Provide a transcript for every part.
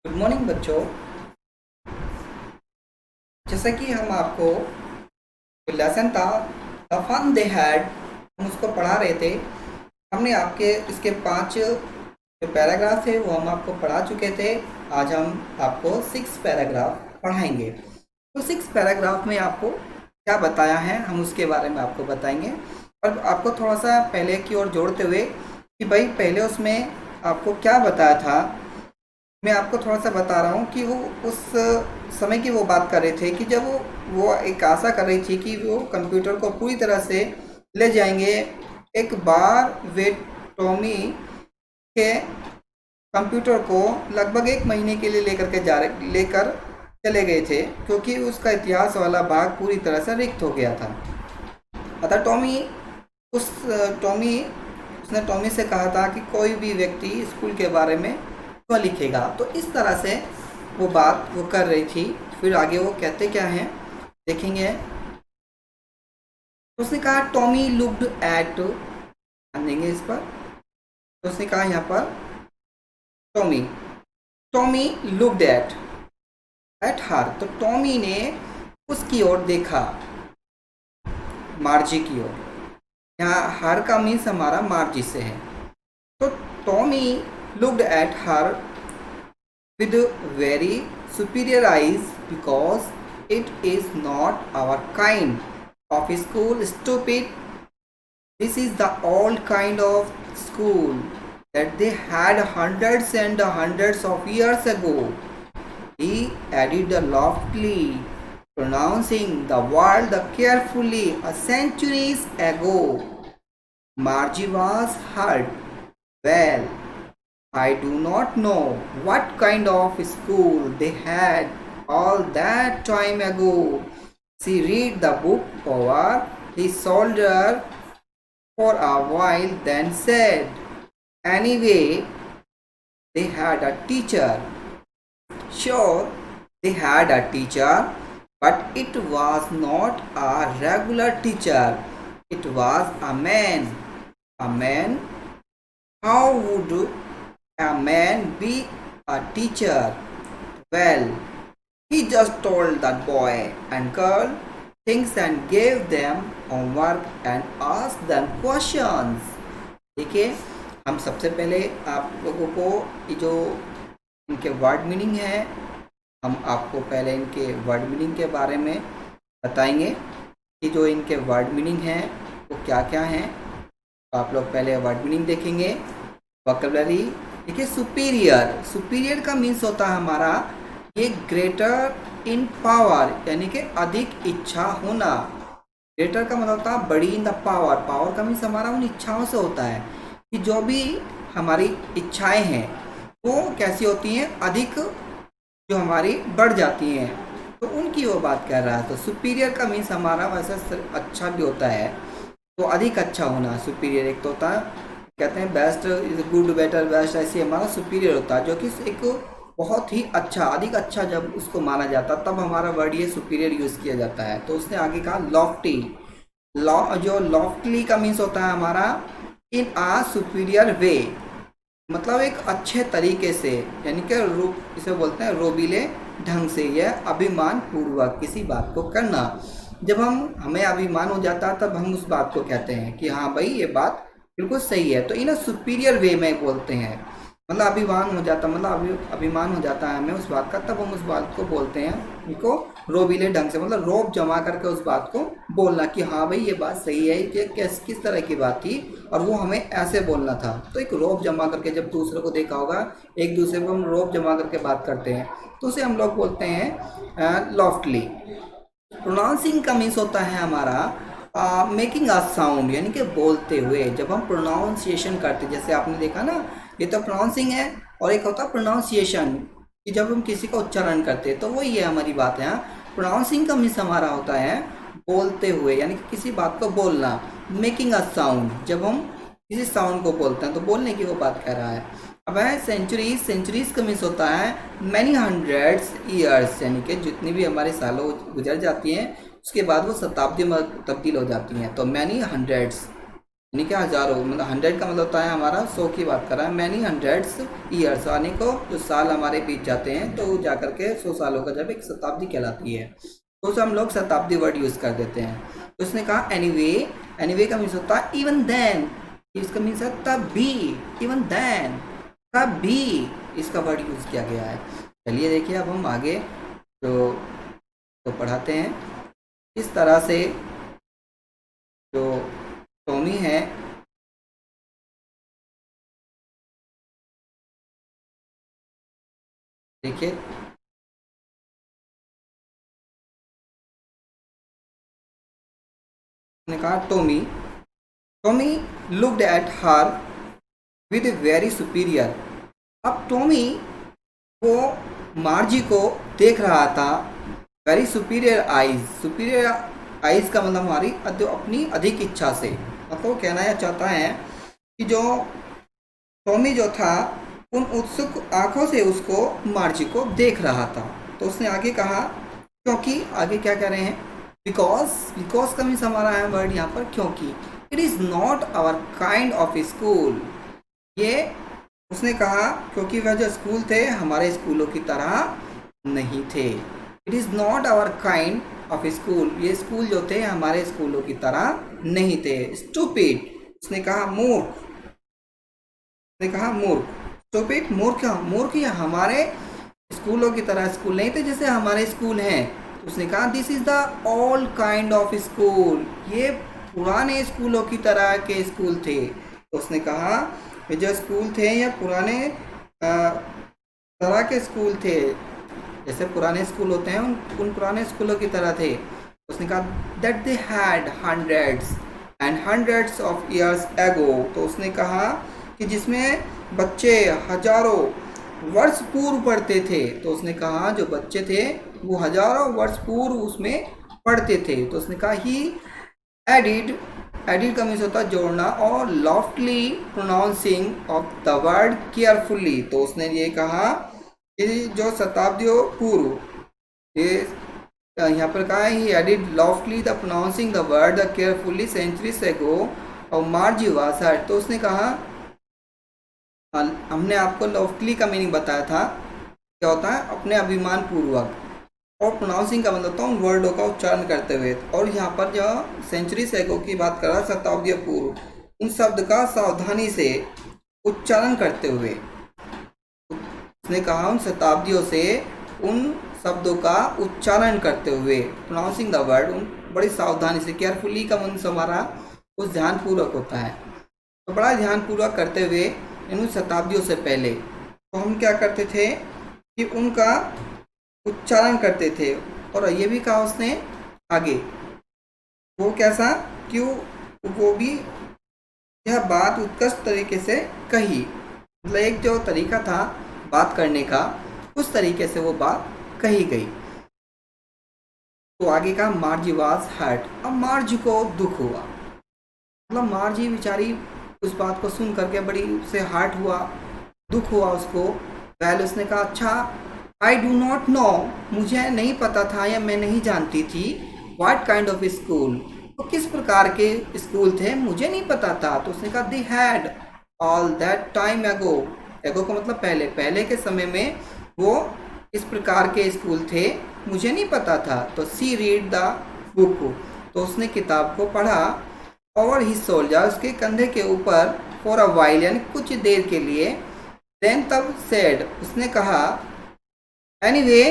Good morning बच्चों। जैसा कि हम आपको लेसन था द फन दे हैड, हम उसको पढ़ा रहे थे। हमने आपके इसके 5 जो पैराग्राफ थे वो हम आपको पढ़ा चुके थे। आज हम आपको 6 पैराग्राफ पढ़ाएंगे। तो 6 पैराग्राफ में आपको क्या बताया है हम उसके बारे में आपको बताएंगे। और आपको थोड़ा सा पहले की ओर जोड़ते हुए कि भाई पहले उसमें आपको क्या बताया था, मैं आपको थोड़ा सा बता रहा हूँ कि वो उस समय की वो बात कर रहे थे कि जब वो एक आशा कर रही थी कि वो कंप्यूटर को पूरी तरह से ले जाएंगे। एक बार वे टॉमी के कंप्यूटर को लगभग 1 महीने के लिए लेकर चले गए थे, क्योंकि उसका इतिहास वाला भाग पूरी तरह से रिक्त हो गया था। अतः उस टॉमी उसने टॉमी से कहा था कि कोई भी व्यक्ति स्कूल के बारे में क्यों लिखेगा। तो इस तरह से वो बात वो कर रही थी। फिर आगे वो कहते क्या हैं देखेंगे। उसने कहा टॉमी लुक्ड एट, ध्यान देंगे इस पर। तो उसने कहा यहाँ पर Tommy Tommy looked at her, तो टॉमी ने उसकी ओर देखा, मार्जी की ओर। यहाँ हर का मीन्स हमारा मार्जी से है। तो Tommy looked at her with very superior eyes because it is not our kind of school, stupid. This is the old kind of school that they had hundreds and hundreds of years ago. He added loftily, pronouncing the word carefully. A centuries ago, Margie was hurt. Well, I do not know what kind of school they had all that time ago. She read the book over his shoulder for a while, then said, anyway, they had a teacher. Sure, they had a teacher, but it was not a regular teacher. It was a man. A man? How would a man be a teacher? Well, he just told that boy and girl things and gave them homework and asked them questions. देखिए, हम सबसे पहले आप लोगों को ये जो इनके वर्ड मीनिंग है, हम आपको पहले इनके वर्ड मीनिंग के बारे में बताएंगे कि जो इनके वर्ड मीनिंग हैं वो क्या क्या हैं। तो आप लोग पहले वर्ड मीनिंग देखेंगे। वोकैबुलरी देखिए, सुपीरियर, सुपीरियर का मीन्स होता है हमारा ये ग्रेटर इन पावर, यानी कि अधिक इच्छा होना। ग्रेटर का मतलब होता है बड़ी इन द पावर। पावर का मीन्स हमारा उन इच्छाओं से होता है कि जो भी हमारी इच्छाएं हैं वो कैसी होती हैं, अधिक जो हमारी बढ़ जाती हैं, तो उनकी वो बात कर रहा है। तो सुपीरियर का मीन्स हमारा वैसे अच्छा भी होता है, तो अधिक अच्छा होना सुपीरियर। एक तो होता है कहते हैं best is good, better, best, ऐसे हमारा सुपीरियर होता है, जो कि एक बहुत ही अच्छा, अधिक अच्छा जब उसको माना जाता है तब हमारा वर्ड ये सुपीरियर यूज़ किया जाता है। तो उसने आगे कहा लॉफ्टी। जो लॉफ्टली का मीन्स होता है हमारा इन आ सुपीरियर वे, मतलब एक अच्छे तरीके से, यानी कि रूप, इसे बोलते हैं रोबीले ढंग से, यह अभिमान पूर्वक किसी बात को करना। जब हमें अभिमान हो जाता है तब हम उस बात को कहते हैं कि हाँ भाई ये बात बिल्कुल सही है। तो इन सुपीरियर वे में बोलते हैं, मतलब अभिमान हो जाता, मतलब अभिमान हो जाता है हमें उस बात का, तब हम उस बात को बोलते हैं इनको रोबीले ढंग से, मतलब रोब जमा करके उस बात को बोलना कि हाँ भाई ये बात सही है, कि किस तरह की बात थी और वो हमें ऐसे बोलना था। तो एक रोब जमा करके, जब दूसरे को देखा होगा एक दूसरे को हम रोब जमा करके बात करते हैं, तो उसे हम लोग बोलते हैं लॉफ्टली। प्रोनाउंसिंग का मीन्स होता है हमारा मेकिंग अ साउंड, यानी कि बोलते हुए। जब हम प्रोनाउंसिएशन करते, जैसे आपने देखा ना, ये तो प्रोनाउंसिंग है, और एक होता है प्रोनाउंसिएशन कि जब हम किसी का उच्चारण करते हैं, तो वही है हमारी बात है। प्रोनाउंसिंग का मीन्स हमारा होता है बोलते हुए, यानी कि किसी बात को बोलना। मेकिंग अ साउंड, जब हम किसी साउंड को बोलते हैं तो बोलने की वो बात कर रहा है। अब है सेंचुरीज। सेंचुरीज का मीन्स होता है मैनी हंड्रेड्स ईयर्स, यानी कि जितनी भी हमारे सालों गुजर जाती हैं उसके बाद वो शताब्दी में तब्दील हो जाती हैं, तो मैनी हंड्रेड्स। यानी कि हजारों, मतलब 100 का मतलब होता है हमारा 100 की बात कर रहा है, मैनी हंड्रेड्स ईयर्स, यानी को जो साल हमारे बीत जाते हैं तो जा करके 100 सालों का जब एक शताब्दी कहलाती है, तो उसे हम लोग शताब्दी वर्ड यूज़ कर देते हैं। तो उसने कहा एनीवे, एनीवे का मीन्स होता है इवन देन, इसका मीन्स है तब भी, इवन देन, तब भी इसका वर्ड यूज़ किया गया है। चलिए देखिए अब हम आगे तो पढ़ाते हैं। इस तरह से जो टॉमी है देखिए, ने कहा Tommy, Tommy looked at her with very superior. अब टॉमी वो मार्जी को देख रहा था very superior eyes, superior eyes का मतलब हमारी अपनी अधिक इच्छा से, मतलब वो कहना यह चाहता है कि जो टॉमी जो था उन उत्सुक आंखों से उसको मार्जी को देख रहा था। तो उसने आगे कहा, क्योंकि आगे क्या कह रहे हैं, बिकॉज, बिकॉज का मीन्स हमारा है वर्ड यहाँ पर क्योंकि, it is not our kind of school, ये उसने कहा क्योंकि वह जो स्कूल थे हमारे स्कूलों की तरह नहीं थे। It is not our kind of school, ये स्कूल जो थे हमारे स्कूलों की तरह नहीं थे। स्टूपिड, उसने कहा मूर्ख, उसने कहा मूर्ख, स्टूपिड मूर्ख, मूर्ख ये हमारे स्कूलों की तरह स्कूल नहीं थे जैसे हमारे स्कूल हैं। तो उसने कहा this is the old kind of school, ये पुराने स्कूलों की तरह के स्कूल थे। तो उसने कहा ये जो स्कूल थे ये पुराने तरह के स्कूल थे, जैसे पुराने स्कूल होते हैं उन पुराने स्कूलों की तरह थे। उसने कहा that they had hundreds and hundreds of years ago, तो उसने कहा कि जिसमें बच्चे हजारों वर्ष पूर्व पढ़ते थे। तो उसने कहा जो बच्चे थे वो हजारों वर्ष पूर्व उसमें पढ़ते थे। तो उसने कहा ही एडिड, एडिड का मीन्स होता है जोड़ना, और loftily pronouncing of the word carefully, तो उसने ये कहा कि जो शताब्दियों पूर्व, ये यहाँ पर कहा है he added loftily the pronouncing the word the carefully centuries ago और मार्जी वाज हर्ट। तो उसने कहा, हमने आपको लॉफ्टली का मीनिंग बताया था, क्या होता है अपने अभिमान पूर्वक, और प्रोनाउंसिंग का मतलब होता है उन वर्डों का उच्चारण करते हुए। और यहाँ पर जो सेंचुरी सैकों की बात कर रहा है शताब्दी पूर्व, उन शब्द का सावधानी से उच्चारण करते हुए, उसने कहा उन शताब्दियों से उन शब्दों का उच्चारण करते हुए, प्रोनाउंसिंग द वर्ड, उन बड़ी सावधानी से, केयरफुली का मतलब हमारा उस ध्यानपूर्वक होता है, तो बड़ा ध्यानपूर्वक करते हुए इन शताब्दियों से पहले तो हम क्या करते थे कि उनका उच्चारण करते थे। और ये भी कहा उसने आगे, वो कैसा, क्यों वो भी यह बात उत्कृष्ट तरीके से कही, मतलब एक जो तरीका था बात करने का उस तरीके से वो बात कही गई। तो आगे कहा मार्जी वाज हर्ट, अब मार्जी को दुख हुआ, मतलब मार्जी बेचारी उस बात को सुन करके बड़ी से हर्ट हुआ, दुख हुआ उसको। पहले उसने कहा अच्छा आई डू नॉट नो, मुझे नहीं पता था या मैं नहीं जानती थी, व्हाट काइंड ऑफ स्कूल, तो किस प्रकार के स्कूल थे मुझे नहीं पता था। तो उसने कहा they had all that time एगो, एगो का मतलब पहले, पहले के समय में वो इस प्रकार के स्कूल थे मुझे नहीं पता था। तो सी रीड द बुक, तो उसने किताब को पढ़ा, ओवर ही शोल्डर, उसके कंधे के ऊपर, फॉर अ वाइल यानी कुछ देर के लिए, देन तब सेड, उसने कहा एनीवे,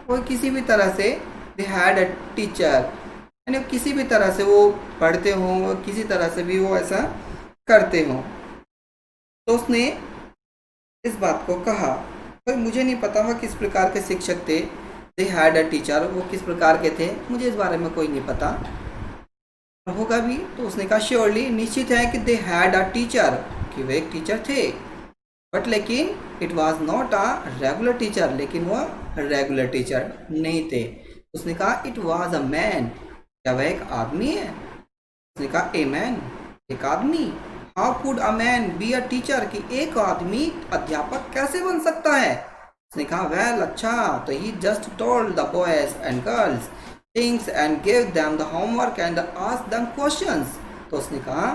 वो किसी भी तरह से, दे हैड अ टीचर, यानी किसी भी तरह से वो पढ़ते हों, किसी तरह से भी वो ऐसा करते हों। तो उसने इस बात को कहा, तो मुझे नहीं पता वो किस प्रकार के शिक्षक थे, दे हैड अ टीचर, वो किस प्रकार के थे मुझे इस बारे में कोई नहीं पता होगा भी। तो उसने कहा श्योरली, निश्चित है कि दे हैड अ टीचर, कि वे एक टीचर थे, बट लेकिन it was not a regular teacher, लेकिन वह रेगुलर टीचर नहीं थे। उसने कहा इट वॉज अ मैन, क्या वह एक आदमी है। उसने कहा ए मैन, एक आदमी, how could a man be a teacher, कि एक आदमी अध्यापक कैसे बन सकता है। उसने कहा वेल अच्छा, तो he just told the boys and girls things and give them the homework and ask them questions. तो उसने कहा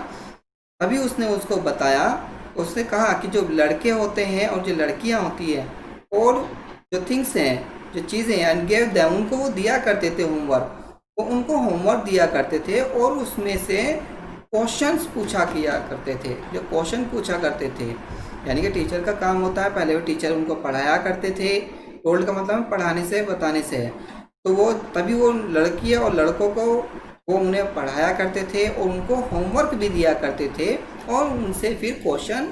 अभी उसने उसको बताया, उसने कहा कि जो लड़के होते हैं और जो लड़कियां होती है और जो थिंग्स हैं, जो चीज़ें हैं, एंड गेव देम, उनको वो दिया करते थे होमवर्क, वो उनको होमवर्क दिया करते थे और उसमें से क्वेश्चंस पूछा किया करते थे, जो क्वेश्चन पूछा करते थे। यानी कि टीचर का काम होता है, पहले वो टीचर उनको पढ़ाया करते थे, टोल्ड का मतलब है पढ़ाने से, बताने से है। तो वो तभी वो लड़की और लड़कों को वो उन्हें पढ़ाया करते थे और उनको होमवर्क भी दिया करते थे और उनसे फिर क्वेश्चन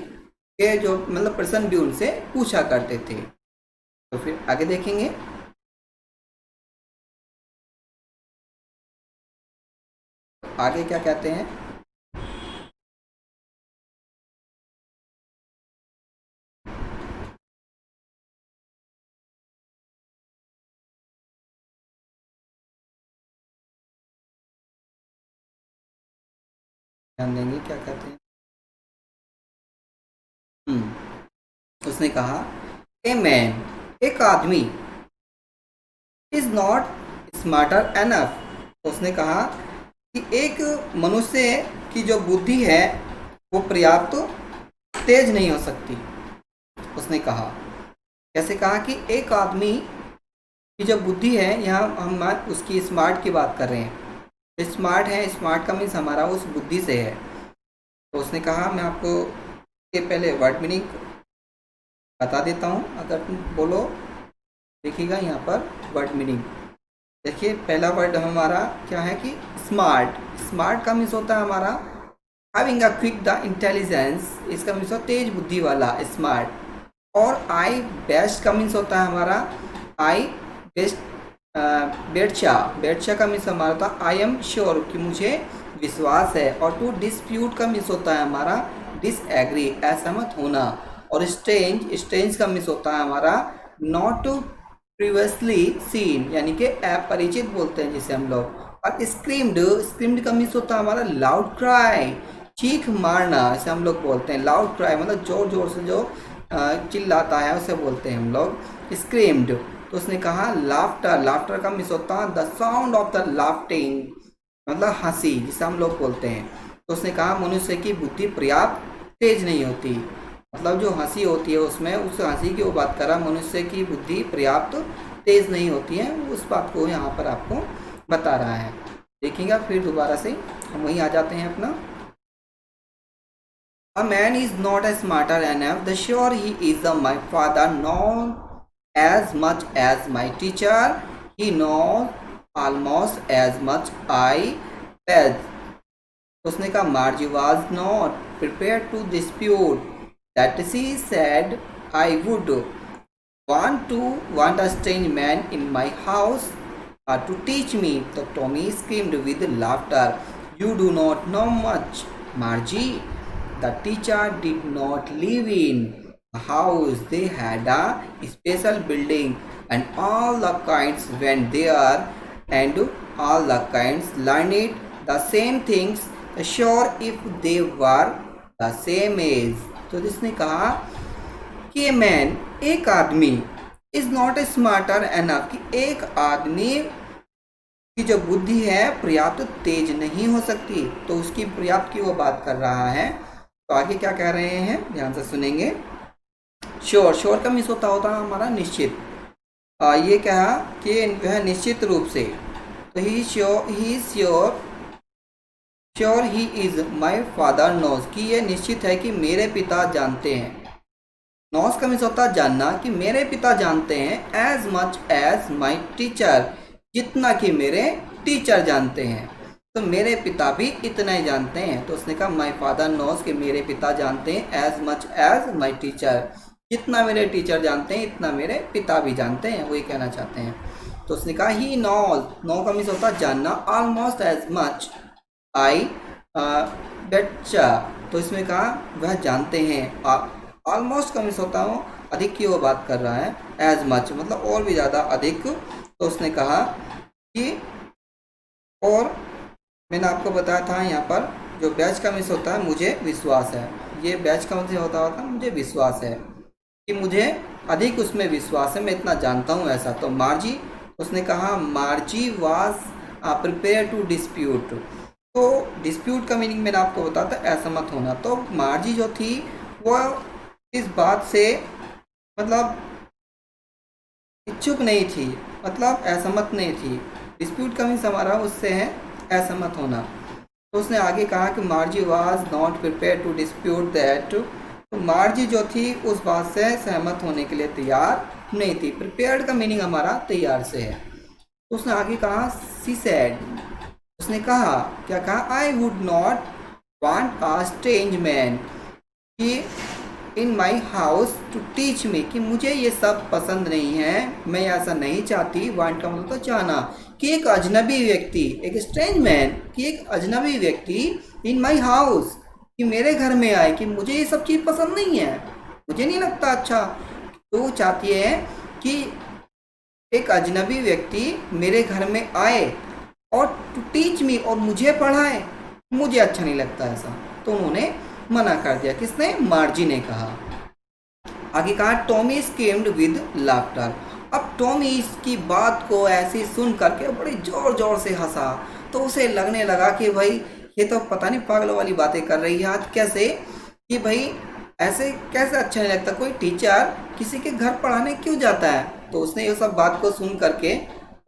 के जो मतलब प्रश्न भी उनसे पूछा करते थे। तो फिर आगे देखेंगे। आगे क्या कहते हैं। ध्यान देंगे क्या कहते हैं। उसने कहा, ए मैन, एक आदमी, इज नॉट स्मार्टर एनफ। उसने कहा कि एक मनुष्य की जो बुद्धि है वो पर्याप्त तेज नहीं हो सकती। उसने कहा, कैसे कहा कि एक आदमी की जो बुद्धि है, यहाँ हम उसकी स्मार्ट की बात कर रहे हैं। स्मार्ट है, स्मार्ट का मीन्स हमारा उस बुद्धि से है। तो उसने कहा, मैं आपको के पहले वर्ड मीनिंग बता देता हूँ, अगर तुम बोलो। देखिएगा यहाँ पर वर्ड मीनिंग, देखिए पहला वर्ड हमारा क्या है कि स्मार्ट। स्मार्ट का मीन्स होता है हमारा having a quick the intelligence, इसका मीन्स होता है तेज बुद्धि वाला, स्मार्ट। और आई बेस्ट का मीन्स होता है हमारा आई बेस्ट, बेडशा। बेडशा का मीन्स हमारा होता है आई एम श्योर, कि मुझे विश्वास है। और टू डिस्प्यूट का मीन्स होता है हमारा डिसएग्री, असहमत होना। और स्ट्रेंज, स्ट्रेंज का मीन्स होता है हमारा नॉट प्रीवियसली सीन, यानी कि अपरिचित बोलते हैं जिसे हम लोग। और स्क्रीम्ड, स्क्रीम्ड का मीन्स होता है हमारा लाउड क्राई, चीख मारना, इसे हम लोग बोलते हैं। लाउड क्राई मतलब जोर जोर से जो चिल्लाता है उसे बोलते हैं हम लोग स्क्रीम्ड। तो उसने कहा लाफ्टर, लाफ्टर का मीन्स होता है द साउंड ऑफ द लाफ्टिंग, मतलब हंसी, जिसे हम लोग बोलते हैं। तो उसने कहा मनुष्य की बुद्धि पर्याप्त तेज नहीं होती, मतलब जो हंसी होती है उसमें, उस हंसी की वो बात कर रहा, मनुष्य की बुद्धि पर्याप्त तेज नहीं होती है, उस बात को यहाँ पर आपको बता रहा है। देखिएगा फिर दोबारा से हम वहीं आ जाते हैं अपना। A man is not a smarter enough, the sure he is my father, not as much as my teacher, he knows almost as much I as. उसने कहा Margie was not prepared to dispute that she said I would want a strange man in my house to teach me. So Tommy screamed with laughter. You do not know much, Margie. The teacher did not live in a house. They had a special building and all the kinds went there and all the kinds learned the same things, sure if they were the same age. तो जिसने कहा कि man, एक आदमी, is not a smarter enough, कि एक आदमी की जो बुद्धि है पर्याप्त तेज नहीं हो सकती। तो उसकी पर्याप्त की वो बात कर रहा है। तो आगे क्या कह रहे हैं ध्यान से सुनेंगे। श्योर, श्योर का मीन्स होता हमारा निश्चित। ये कहा कि वह निश्चित रूप से। तो he sure, sure he is my father knows, कि ये निश्चित है कि मेरे पिता जानते हैं। नोज का मीन्स होता है जानना, कि मेरे पिता जानते हैं as much as my teacher, जितना कि मेरे टीचर जानते हैं। तो मेरे पिता भी इतना ही जानते हैं। तो उसने कहा माई फादर नोज, कि मेरे पिता जानते हैं as much as my teacher, जितना मेरे टीचर जानते हैं इतना मेरे पिता भी जानते हैं, वही कहना चाहते हैं। तो उसने कहा ही नोज, नो का मीन्स होता है जानना, ऑलमोस्ट एज मच आई बेटचा। तो इसमें कहा वह जानते हैं, ऑलमोस्ट का मीन्स होता हूँ अधिक की वो बात कर रहा है, एज मच मतलब और भी ज़्यादा अधिक। तो उसने कहा कि, और मैंने आपको बताया था यहाँ पर जो बैच का मीन्स होता है मुझे विश्वास है, ये बैच का मतलब होता मुझे विश्वास है, कि मुझे अधिक उसमें विश्वास है, मैं इतना जानता हूँ ऐसा। तो मार्जी, उसने कहा Margie was prepared to dispute, तो डिस्प्यूट का मीनिंग मैंने आपको बताया था असहमत होना। तो मार्जी जो थी वो इस बात से मतलब इच्छुक नहीं थी, मतलब असहमत नहीं थी। डिस्प्यूट का मीन्स हमारा उससे है असहमत होना। तो उसने आगे कहा कि Margie was not prepared to dispute that. तो मार्जी जो थी उस बात से सहमत होने के लिए तैयार नहीं थी। प्रिपेयर्ड का मीनिंग हमारा तैयार से है। तो उसने आगे कहा सी सेड, उसने कहा, क्या कहा, I would not want a strange man कि in my house to teach me, कि मुझे ये सब पसंद नहीं है, मैं ऐसा नहीं चाहती। वांट का मतलब तो चाहना, कि एक अजनबी व्यक्ति, एक स्ट्रेंज मैन, कि एक अजनबी व्यक्ति इन माई हाउस, कि मेरे घर में आए, कि मुझे ये सब चीज़ पसंद नहीं है, मुझे नहीं लगता अच्छा। तो वो चाहती है कि एक अजनबी व्यक्ति मेरे घर में आए और टू टीच मी, और मुझे पढ़ाए, मुझे अच्छा नहीं लगता ऐसा। तो उन्होंने मना कर दिया। किसने? मार्जी ने कहा। आगे कहा टॉमी स्केम्ड विद लाफ्टर। अब टॉमी इसकी बात को ऐसे सुन करके बड़ी जोर जोर से हंसा। तो उसे लगने लगा कि भाई ये तो पता नहीं पागलों वाली बातें कर रही है आज, कैसे कि भाई ऐसे कैसे अच्छा नहीं लगता, कोई टीचर किसी के घर पढ़ाने क्यों जाता है। तो उसने ये सब बात को सुन करके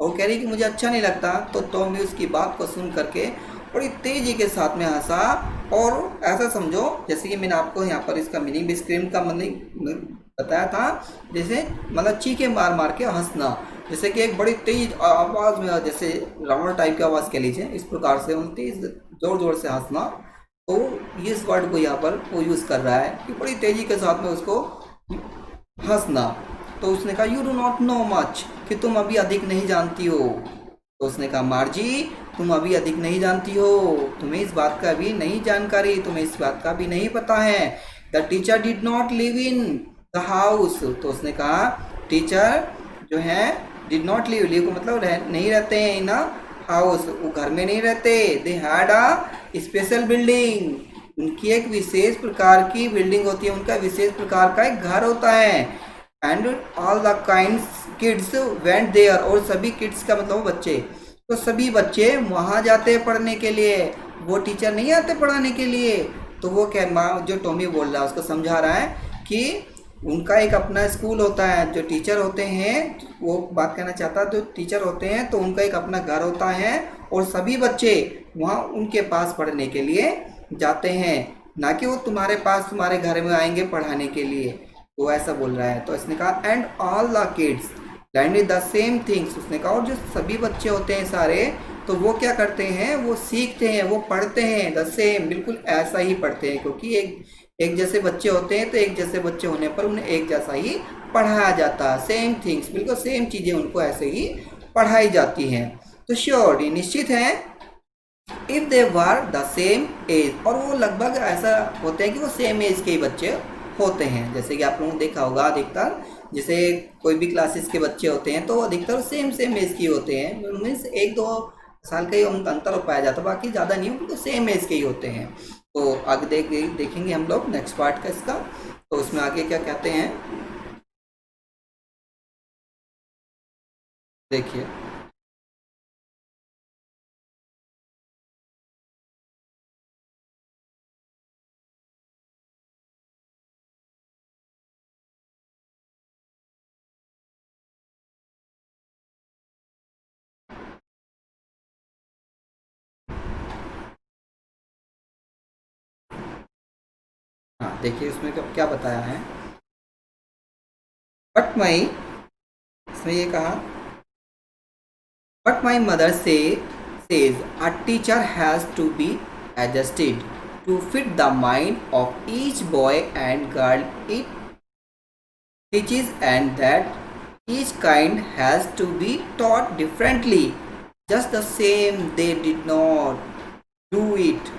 और कह रही कि मुझे अच्छा नहीं लगता। तो टॉमी उसकी बात को सुन करके बड़ी तेजी के साथ में हंसा। और ऐसा समझो जैसे कि मैंने आपको यहाँ पर इसका मीनिंग भी स्क्रीन का मतलब बताया था, जैसे मतलब चीखे मार मार के हंसना, जैसे कि एक बड़ी तेज आवाज़ में, जैसे रावण टाइप की आवाज़ कह लीजिए, इस प्रकार से तेज जोर जोर से हंसना। तो इस वर्ड को यहाँ पर वो यूज़ कर रहा है कि बड़ी तेजी के साथ में उसको हंसना। तो उसने कहा you do not know much, कि तुम अभी अधिक नहीं जानती हो। तो उसने कहा मार्जी तुम अभी अधिक नहीं जानती हो, तुम्हें इस बात का अभी नहीं जानकारी, तुम्हें इस बात का भी नहीं पता है। The teacher did not live in the house. तो उसने कहा टीचर जो है डिड नॉट लिव, लिव को मतलब नहीं रहते हैं इन हाउस, वो घर में नहीं रहते। They had a special building, उनकी एक विशेष प्रकार की बिल्डिंग होती है, उनका विशेष प्रकार का एक घर होता है। And all the kinds kids went there, और सभी किड्स का मतलब बच्चे, तो सभी बच्चे वहाँ जाते हैं पढ़ने के लिए, वो टीचर नहीं आते पढ़ाने के लिए। तो वो क्या जो टॉमी बोल रहा है उसको समझा रहा है कि उनका एक अपना स्कूल होता है, जो टीचर होते हैं, वो बात कहना चाहता है, जो टीचर होते हैं तो उनका एक अपना घर होता है, और सभी बच्चे वहाँ उनके पास पढ़ने के लिए जाते हैं, ना कि वो तुम्हारे पास तुम्हारे घर में आएंगे पढ़ाने के लिए। वो ऐसा बोल रहा है। तो इसने कहा and all the kids learn the same things. उसने कहा और जो सभी बच्चे होते हैं सारे, तो वो क्या करते हैं, वो सीखते हैं, वो पढ़ते हैं द सेम, बिल्कुल ऐसा ही पढ़ते हैं, क्योंकि एक जैसे बच्चे होते हैं, तो एक जैसे बच्चे होने पर उन्हें एक जैसा ही पढ़ाया जाता है। सेम थिंग्स, बिल्कुल सेम चीज़ें उनको ऐसे ही पढ़ाई जाती हैं। तो श्योर, ये निश्चित है, if they were the same age, और वो लगभग ऐसा होते हैं कि वो सेम एज के ही बच्चे होते हैं। जैसे कि आप लोगों ने देखा होगा अधिकतर, जैसे कोई भी क्लासेस के बच्चे होते हैं तो अधिकतर सेम सेम एज के होते हैं, मीन्स एक दो साल का ही अंतर हो पाया जाता है, बाकी ज़्यादा नहीं हो, तो सेम एज के ही होते हैं। तो आगे देखेंगे हम लोग नेक्स्ट पार्ट का इसका। तो उसमें आगे क्या कहते हैं देखिए। हाँ देखिए उसमें क्या बताया है। बट माई, इसमें ये कहा But my mother says a teacher has to be adjusted to fit the mind of each boy and girl it teaches, and that each kind has to be taught differently. Just the same, they did not do it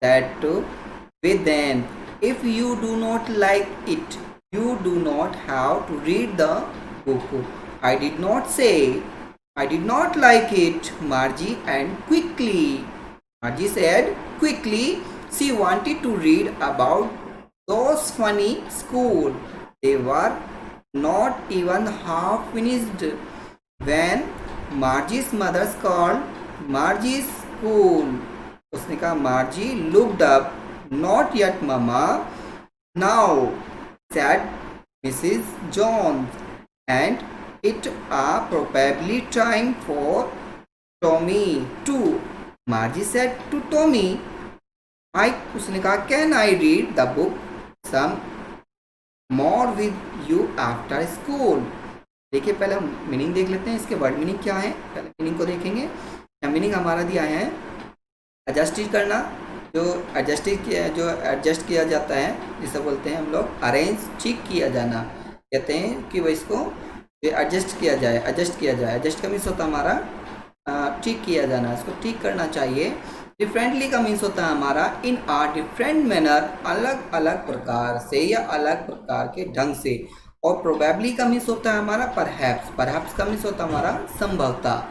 that way then. If you do not like it, you do not have to read the book. I did not like it, Margie, and quickly. Margie said quickly she wanted to read about those funny school. They were not even half finished when Margie's mother called Margie's school. उसने कहा मार्जी looked up, not yet mama, now said Mrs. Jones, and it are probably time for Tommy too. Margie said to Tommy, उसने कहा can I read the book some more with you after school. देखिए पहले हम meaning देख लेते हैं, इसके word meaning क्या है, पहले मीनिंग को देखेंगे। मीनिंग हमारा दिया है एडजस्ट करना, जो एडजस्ट किया जाता है जिसे बोलते हैं हम लोग अरेंज, ठीक किया जाना। कहते हैं कि वो इसको एडजस्ट किया जाए, एडजस्ट का मीन्स होता है हमारा ठीक किया जाना, इसको ठीक करना चाहिए। डिफरेंटली का मीन्स होता है हमारा इन आ डिफरेंट मैनर, अलग अलग प्रकार से या अलग प्रकार के ढंग से। और प्रोबेबली का मीन्स होता है हमारा परहैप्स का मीन्स होता है हमारा संभवतः,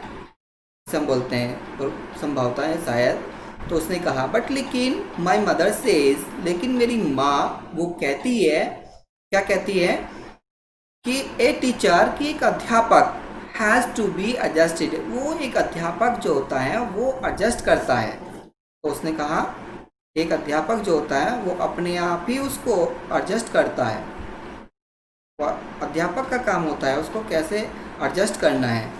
हम बोलते हैं तो संभवतः है शायद। तो उसने कहा बट लेकिन माई मदर सेज, लेकिन मेरी माँ वो कहती है, क्या कहती है कि ए टीचर, कि एक अध्यापक हैज़ टू बी एडजस्टेड, वो एक अध्यापक जो होता है वो एडजस्ट करता है। तो उसने कहा एक अध्यापक जो होता है वो अपने आप ही उसको एडजस्ट करता है, अध्यापक का काम होता है उसको कैसे एडजस्ट करना है।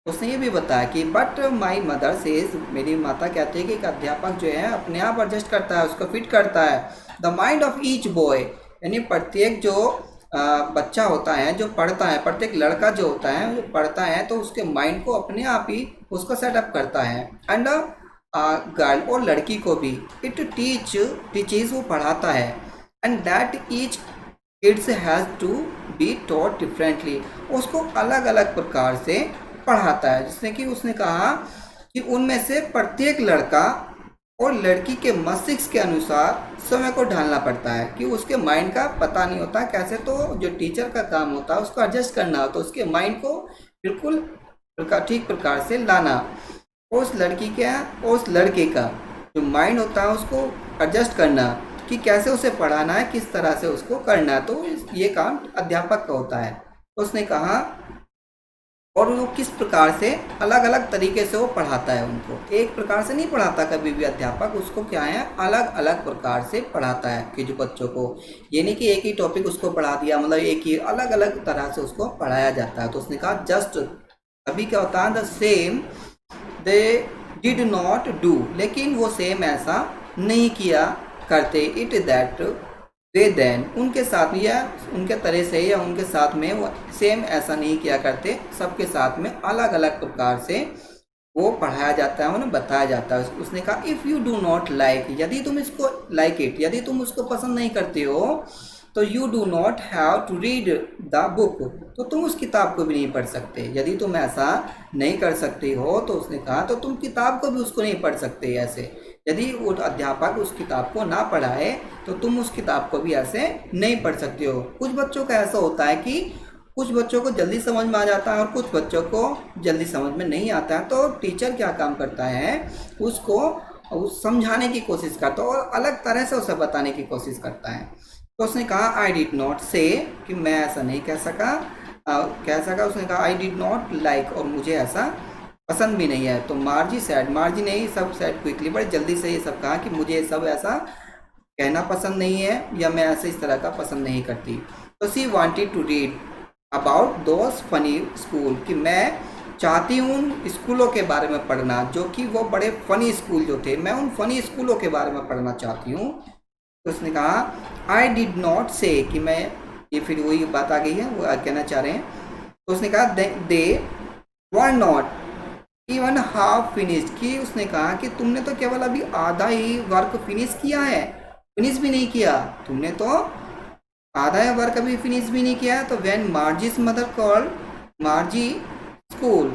उसने ये भी बताया कि बट माई मदर सेज, मेरी माता कहती है कि एक अध्यापक जो है अपने आप एडजस्ट करता है, उसको फिट करता है। The mind of each boy, यानी प्रत्येक जो बच्चा होता है जो पढ़ता है, प्रत्येक लड़का जो होता है जो पढ़ता है तो उसके माइंड को अपने आप ही उसको सेटअप करता है। एंड गर्ल, और लड़की को भी, इट टीचेज, वो पढ़ाता है। And that each kids has to be taught differently, उसको अलग अलग प्रकार से पढ़ाता है। जिसने कि उसने कहा कि उनमें से प्रत्येक लड़का और लड़की के मस्तिष्क के अनुसार समय को ढालना पड़ता है, कि उसके माइंड का पता नहीं होता कैसे। तो जो टीचर का काम होता है उसको एडजस्ट करना होता है, उसके माइंड को बिल्कुल ठीक प्रकार से लाना। उस लड़की का और उस लड़के का जो माइंड होता है उसको एडजस्ट करना, कि कैसे उसे पढ़ाना है, किस तरह से उसको करना है। तो ये काम अध्यापक का होता है। उसने कहा और वो किस प्रकार से अलग अलग तरीके से वो पढ़ाता है उनको, एक प्रकार से नहीं पढ़ाता कभी भी अध्यापक, उसको क्या है अलग अलग प्रकार से पढ़ाता है कि जो बच्चों को, ये नहीं कि एक ही टॉपिक उसको पढ़ा दिया, मतलब एक ही, अलग अलग तरह से उसको पढ़ाया जाता है। तो उसने कहा जस्ट, अभी क्या होता है the same they did not do, लेकिन वो सेम ऐसा नहीं किया करते, इट दैट दे देन, उनके साथ में या उनके तरह से या उनके साथ में वो सेम ऐसा नहीं किया करते, सबके साथ में अलग अलग प्रकार से वो पढ़ाया जाता है, उन्हें बताया जाता है। उसने कहा if you do not like, यदि तुम इसको लाइक इट, यदि तुम उसको पसंद नहीं करते हो, तो you do not have to read the book, तो तुम उस किताब को भी नहीं पढ़ सकते। यदि तुम ऐसा नहीं कर सकते हो, तो उसने कहा तो तुम किताब को भी उसको नहीं पढ़ सकते ऐसे। यदि वो अध्यापक उस किताब को ना पढ़ाए तो तुम उस किताब को भी ऐसे नहीं पढ़ सकते हो। कुछ बच्चों का ऐसा होता है कि कुछ बच्चों को जल्दी समझ में आ जाता है और कुछ बच्चों को जल्दी समझ में नहीं आता है। तो टीचर क्या काम करता है, उसको समझाने की कोशिश करता है और अलग तरह से उसे बताने की कोशिश करता है। तो उसने कहा आई डिड नॉट से, कि मैं ऐसा नहीं कह सका। उसने कहा आई डिड नॉट लाइक, और मुझे ऐसा पसंद भी नहीं है। तो मार्जी सैड, मार्जी नहीं सब सैड क्विकली, बड़े जल्दी से ये सब कहा कि मुझे सब ऐसा कहना पसंद नहीं है या मैं ऐसे इस तरह का पसंद नहीं करती। तो she wanted to read about those funny school, कि मैं चाहती हूँ स्कूलों के बारे में पढ़ना, जो कि वो बड़े फनी स्कूल जो थे, मैं उन फनी स्कूलों के बारे में पढ़ना चाहती हूँ। तो उसने कहा आई डिड नॉट से, कि मैं, ये फिर वही बात आ गई है, वो कहना चाह रहे हैं। तो उसने कहा they were not even half finished, कि उसने कहा कि तुमने तो केवल अभी आधा ही वर्क फिनिश किया है, फिनिश भी नहीं किया, तुमने तो आधा ही वर्क अभी फिनिश भी नहीं किया है। तो when Margie's mother call Margie school,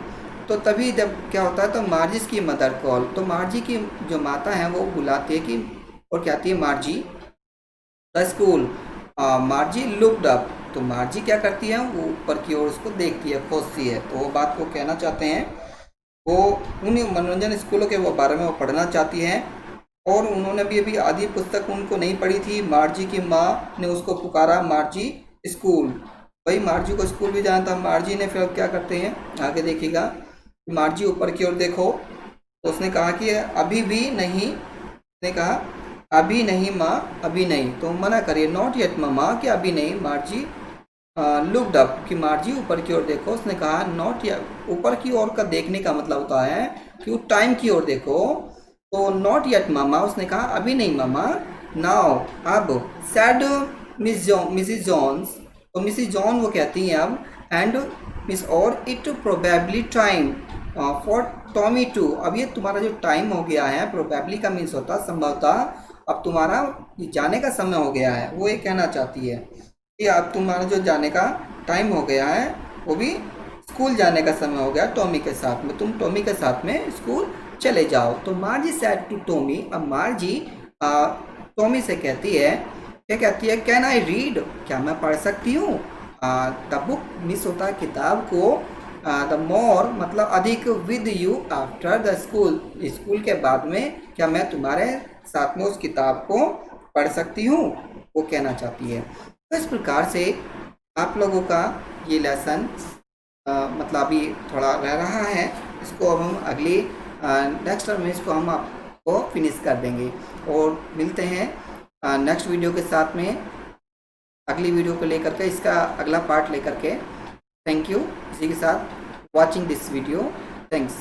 तो तभी जब क्या होता है, तो मार्जिस की मदर कॉल, तो मार्जी की जो माता है वो बुलाती है कि, और कहती है मार्जी द स्कूल, मार्जी लुक्ड अप, तो मार्जी क्या करती है वो ऊपर की ओर उसको देखती है, खोजती है। तो वो बात को कहना चाहते हैं, वो उन मनोरंजन स्कूलों के वो बारे में वो पढ़ना चाहती हैं। और उन्होंने भी अभी आधी पुस्तक उनको नहीं पढ़ी थी। मार्जी की माँ ने उसको पुकारा मार्जी स्कूल, भाई मार्जी को स्कूल भी जाना था। मार्जी ने फिर क्या करते हैं आगे देखिएगा, मार्जी ऊपर की ओर देखो, तो उसने कहा कि अभी भी नहीं, उसने कहा अभी नहीं माँ, अभी नहीं, तो मना करिए नॉट येट ममा, कि अभी नहीं। मार्जी लुक्ड अप, कि मार्जी ऊपर की ओर देखो। उसने कहा नॉट येट, ऊपर की ओर का देखने का मतलब होता है कि टाइम की ओर देखो। तो नॉट येट मामा, उसने कहा अभी नहीं मामा। नाउ, अब, सैड मिसिस जॉन्स, तो मिसिस जॉन वो कहती हैं अब, एंड मिस और it probably time for Tommy to, अब ये तुम्हारा जो टाइम हो गया है, प्रोबेबली का मीन्स होता है संभवतः, अब तुम्हारा ये जाने का समय हो गया है, वो ये कहना चाहती है कि अब तुम्हारा जो जाने का टाइम हो गया है, वो भी स्कूल जाने का समय हो गया टॉमी के साथ में, तुम टॉमी के साथ में स्कूल चले जाओ। तो मार्जी सेड टू टॉमी, अब मार्जी टॉमी से कहती है, क्या कहती है, कैन आई रीड, क्या मैं पढ़ सकती हूँ। द बुक मिस होता है किताब को, द मोर मतलब अधिक, with you after the school, school के बाद में क्या मैं तुम्हारे साथ में उस किताब को पढ़ सकती हूँ, वो कहना चाहती है। तो इस प्रकार से आप लोगों का ये लेसन मतलब अभी थोड़ा रह रहा है, इसको अब हम अगली नेक्स्ट टर्म में इसको हम आपको फिनिश कर देंगे, और मिलते हैं नेक्स्ट वीडियो के साथ में, अगली वीडियो को लेकर के, इसका अगला पार्ट लेकर के। थैंक यू, इसी के साथ वॉचिंग दिस वीडियो, थैंक्स।